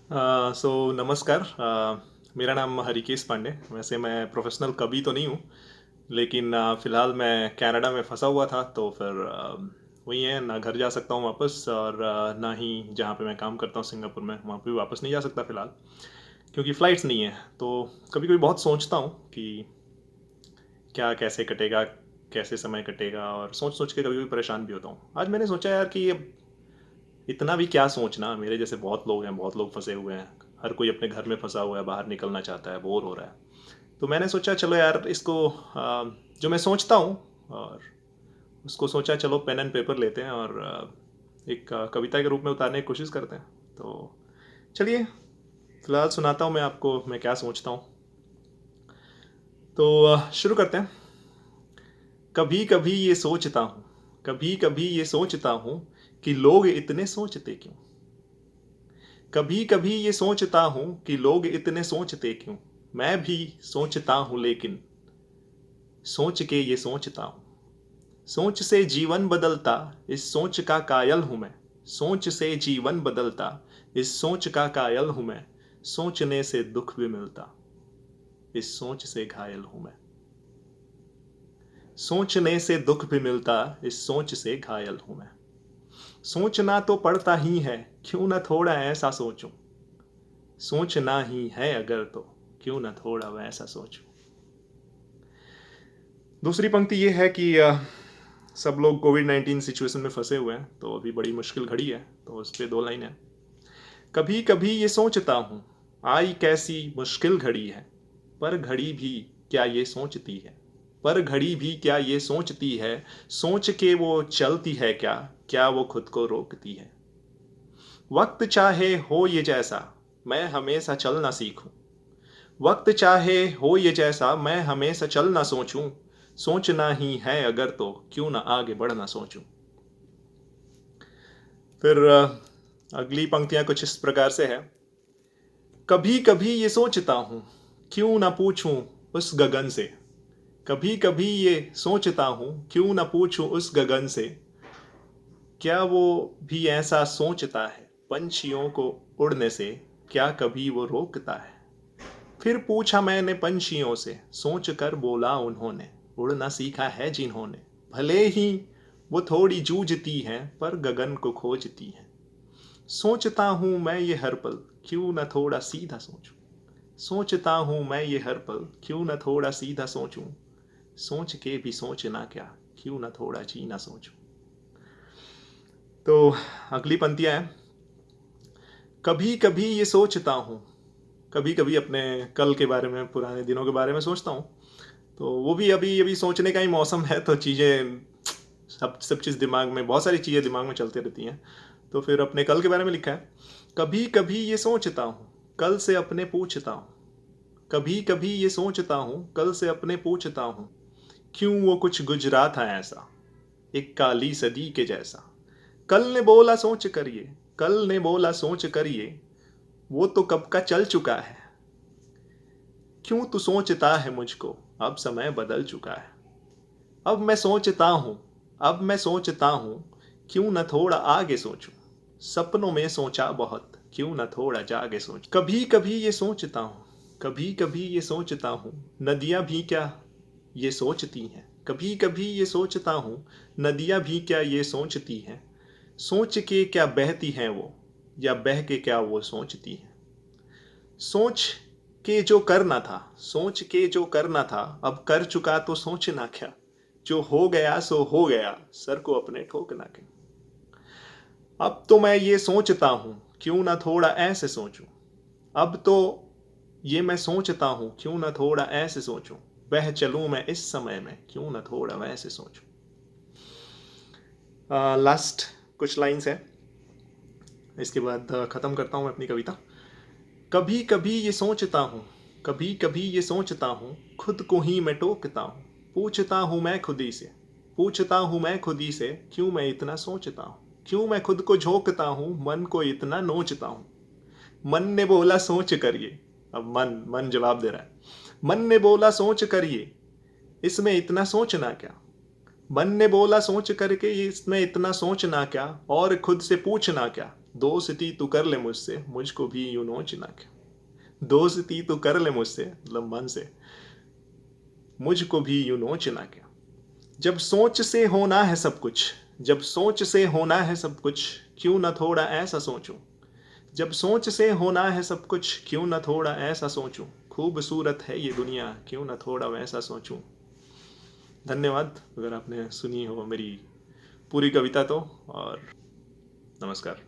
नमस्कार। मेरा नाम हरिकेश पांडे। वैसे मैं प्रोफेशनल कवि तो नहीं हूँ, लेकिन फ़िलहाल मैं कनाडा में फंसा हुआ था, तो फिर वही है, ना घर जा सकता हूँ वापस, और ना ही जहाँ पे मैं काम करता हूँ सिंगापुर में, वहाँ पे भी वापस नहीं जा सकता फ़िलहाल, क्योंकि फ़्लाइट्स नहीं है। तो कभी कभी बहुत सोचता हूँ कि क्या कैसे कटेगा, कैसे समय कटेगा, और सोच सोच के कभी कभी परेशान भी होता हूँ। आज मैंने सोचा यार कि ये इतना भी क्या सोचना, मेरे जैसे बहुत लोग हैं, बहुत लोग फंसे हुए हैं। हर कोई अपने घर में फंसा हुआ है, बाहर निकलना चाहता है, बोर हो रहा है। तो मैंने सोचा चलो यार इसको, जो मैं सोचता हूँ, और उसको सोचा चलो पेन एंड पेपर लेते हैं और एक कविता के रूप में उतारने की कोशिश करते हैं। तो चलिए, फिलहाल सुनाता हूँ मैं आपको मैं क्या सोचता हूँ। तो शुरू करते हैं। कभी कभी ये सोचता हूँ, कभी कभी ये सोचता हूँ कि लोग इतने सोचते क्यों। कभी कभी ये सोचता हूँ कि लोग इतने सोचते क्यों। मैं भी सोचता हूँ, लेकिन सोच के ये सोचता हूँ। सोच से जीवन बदलता, इस सोच का कायल हूँ मैं। सोच से जीवन बदलता, इस सोच का कायल हूँ मैं। सोचने से दुख भी मिलता, इस सोच से घायल हूँ मैं। सोचने से दुख भी मिलता, इस सोच से घायल हूँ मैं। सोचना तो पड़ता ही है, क्यों न थोड़ा ऐसा सोचूं। सोचना ही है अगर तो क्यों न थोड़ा वैसा सोचूं। दूसरी पंक्ति ये है कि सब लोग कोविड-19 सिचुएशन में फंसे हुए हैं, तो अभी बड़ी मुश्किल घड़ी है, तो उस पे दो लाइन है। कभी कभी ये सोचता हूँ, आई कैसी मुश्किल घड़ी है, पर घड़ी भी क्या ये सोचती है। पर घड़ी भी क्या ये सोचती है, सोच के वो चलती है क्या, क्या वो खुद को रोकती है। वक्त चाहे हो ये जैसा, मैं हमेशा चलना सीखूं। वक्त चाहे हो ये जैसा, मैं हमेशा चलना सोचूं। सोचना ही है अगर तो क्यों ना आगे बढ़ना सोचूं। फिर अगली पंक्तियां कुछ इस प्रकार से है। कभी कभी ये सोचता हूँ, क्यों ना पूछूं उस गगन से। कभी कभी ये सोचता हूँ, क्यों ना पूछूं उस गगन से। क्या वो भी ऐसा सोचता है, पंछियों को उड़ने से क्या कभी वो रोकता है। फिर पूछा मैंने पंछियों से, सोच कर बोला उन्होंने, उड़ना सीखा है जिन्होंने। भले ही वो थोड़ी जूझती हैं, पर गगन को खोजती हैं। सोचता हूँ मैं ये हर पल, क्यों न थोड़ा सीधा सोचूं। सोचता हूँ मैं ये हर पल, क्यों न थोड़ा सीधा सोचूं। सोच के भी सोचना क्या, क्यों न थोड़ा जीना सोचूं। तो अगली पंक्तियां हैं। कभी कभी ये सोचता हूँ, कभी कभी अपने कल के बारे में, पुराने दिनों के बारे में सोचता हूँ। तो वो भी अभी अभी सोचने का ही मौसम है, तो चीज़ें, सब सब चीज़ दिमाग में, बहुत सारी चीज़ें दिमाग में चलती रहती हैं। तो फिर अपने कल के बारे में लिखा है। कभी कभी ये सोचता हूँ, कल से अपने पूछता हूँ। कभी कभी ये सोचता हूँ, कल से अपने पूछता हूँ। क्यों वो कुछ गुजरा था ऐसा, एक काली सदी के जैसा। कल ने बोला सोच करिए, कल ने बोला सोच करिए, वो तो कब का चल चुका है। क्यों तू सोचता है मुझको, अब समय बदल चुका है। अब मैं सोचता हूँ, अब मैं सोचता हूँ, क्यों न थोड़ा आगे सोचूं। सपनों में सोचा बहुत, क्यों न थोड़ा जागे सोच। कभी कभी ये सोचता हूँ, कभी कभी ये सोचता हूँ, नदियाँ भी क्या ये सोचती हैं। कभी कभी ये सोचता हूँ, नदियाँ भी क्या ये सोचती हैं। सोच के क्या बहती हैं वो, या बह के क्या वो सोचती हैं। सोच के जो करना था, सोच के जो करना था, अब कर चुका तो सोचना क्या। जो हो गया सो हो गया, सर को अपने ठोकना क्या। अब तो मैं ये सोचता हूँ, क्यों ना थोड़ा ऐसे सोचूं। अब तो ये मैं सोचता हूँ, क्यों ना थोड़ा ऐसे सोचूं। बह चलूं मैं इस समय में, क्यों ना थोड़ा वैसे सोचूं। लास्ट कुछ लाइन्स है, इसके बाद ख़त्म करता हूँ मैं अपनी कविता। कभी कभी ये सोचता हूँ, कभी कभी ये सोचता हूँ, खुद को ही मैं टोकता हूँ। पूछता हूँ मैं खुद ही से, पूछता हूँ मैं खुद ही से, क्यों मैं इतना सोचता हूँ। क्यों मैं खुद को झोंकता हूँ, मन को इतना नोचता हूँ। मन ने बोला सोच करिए, अब मन मन जवाब दे रहा है। मन ने बोला सोच करिए, इसमें इतना सोचना क्या। मन ने बोला सोच करके इसमें इतना सोचना क्या, और खुद से पूछना क्या। दोस्ती तू कर ले मुझसे, मुझको भी यूं नोच ना के। दोस्ती तू कर ले मुझसे, मतलब मन से, मुझको भी यूं नोच ना के। जब सोच से होना है सब कुछ, जब सोच से होना है सब कुछ, क्यों ना थोड़ा ऐसा सोचूं। जब सोच से होना है सब कुछ, क्यों ना थोड़ा ऐसा सोचूं। खूबसूरत है ये दुनिया, क्यों ना थोड़ा वैसा सोचूं। धन्यवाद अगर आपने सुनी हो मेरी पूरी कविता तो, और नमस्कार।